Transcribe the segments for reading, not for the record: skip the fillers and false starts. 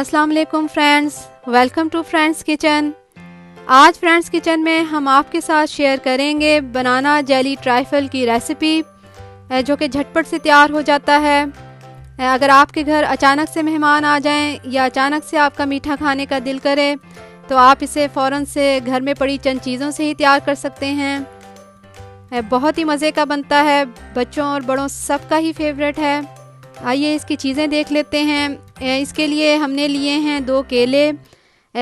अस्सलाम वालेकुम friends, welcome to friends kitchen. आज फ्रेंड्स किचन में हम आपके साथ शेयर करेंगे बनाना जेली ट्राइफल की रेसिपी, जो कि झटपट से तैयार हो जाता है। अगर आपके घर अचानक से मेहमान आ जाएं या अचानक से आपका मीठा खाने का दिल करे तो आप इसे फ़ौरन से घर में पड़ी चंद चीज़ों से ही तैयार कर सकते हैं। बहुत ही मज़े का बनता है, बच्चों और बड़ों सबका ही फेवरेट है। आइए इसकी चीज़ें देख लेते हैं। इसके लिए हमने लिए हैं 2 केले,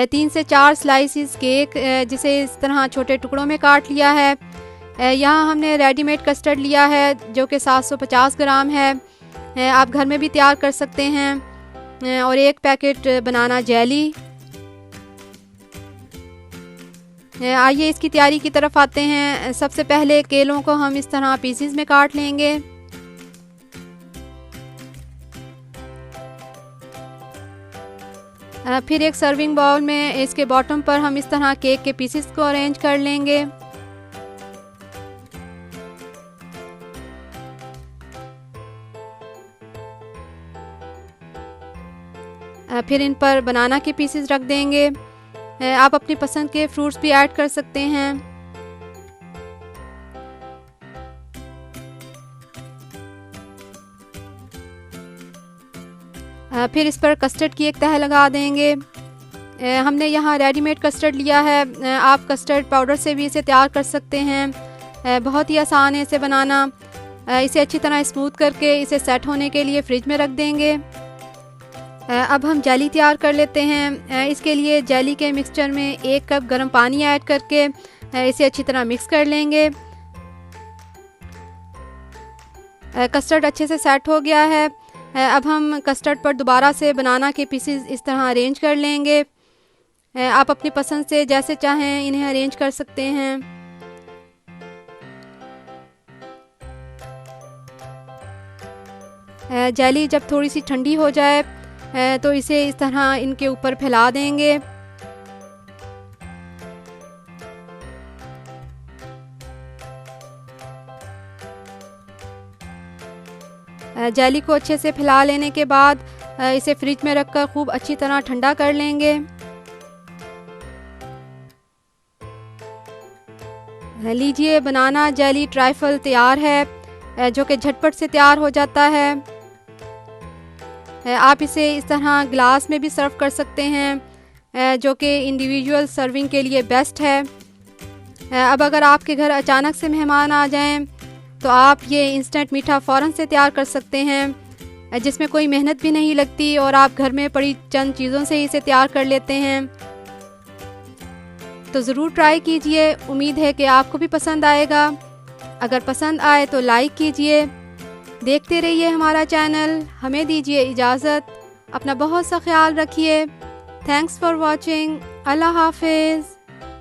3 से 4 स्लाइसिस केक, जिसे इस तरह छोटे टुकड़ों में काट लिया है। यहाँ हमने रेडीमेड कस्टर्ड लिया है जो कि 750 ग्राम है, आप घर में भी तैयार कर सकते हैं। और 1 पैकेट बनाना जेली। आइए इसकी तैयारी की तरफ आते हैं। सबसे पहले केलों को हम इस तरह पीसेस में काट लेंगे। फिर एक सर्विंग बाउल में इसके बॉटम पर हम इस तरह केक के पीसेस को अरेंज कर लेंगे। फिर इन पर बनाना के पीसेस रख देंगे। आप अपनी पसंद के फ्रूट्स भी ऐड कर सकते हैं। फिर इस पर कस्टर्ड की एक तह लगा देंगे। हमने यहाँ रेडीमेड कस्टर्ड लिया है, आप कस्टर्ड पाउडर से भी इसे तैयार कर सकते हैं। बहुत ही आसान है इसे बनाना। इसे अच्छी तरह स्मूथ करके इसे सेट होने के लिए फ्रिज में रख देंगे। अब हम जेली तैयार कर लेते हैं। इसके लिए जेली के मिक्सचर में 1 कप गर्म पानी ऐड करके इसे अच्छी तरह मिक्स कर लेंगे। कस्टर्ड अच्छे से सेट हो गया है। अब हम कस्टर्ड पर दोबारा से बनाना के पीसेस इस तरह अरेंज कर लेंगे। आप अपनी पसंद से जैसे चाहें इन्हें अरेंज कर सकते हैं। जेली जब थोड़ी सी ठंडी हो जाए तो इसे इस तरह इनके ऊपर फैला देंगे। जेली को अच्छे से फैला लेने के बाद इसे फ्रिज में रखकर खूब अच्छी तरह ठंडा कर लेंगे। लीजिए बनाना जेली ट्राइफल तैयार है, जो कि झटपट से तैयार हो जाता है। आप इसे इस तरह ग्लास में भी सर्व कर सकते हैं, जो कि इंडिविजुअल सर्विंग के लिए बेस्ट है। अब अगर आपके घर अचानक से मेहमान आ जाएं तो आप ये इंस्टेंट मीठा फ़ौरन से तैयार कर सकते हैं, जिसमें कोई मेहनत भी नहीं लगती और आप घर में पड़ी चंद चीज़ों से इसे तैयार कर लेते हैं। तो ज़रूर ट्राई कीजिए, उम्मीद है कि आपको भी पसंद आएगा। अगर पसंद आए तो लाइक कीजिए। देखते रहिए हमारा चैनल। हमें दीजिए इजाज़त। अपना बहुत सा ख्याल रखिए। Thanks for watching. अल्लाह हाफिज़।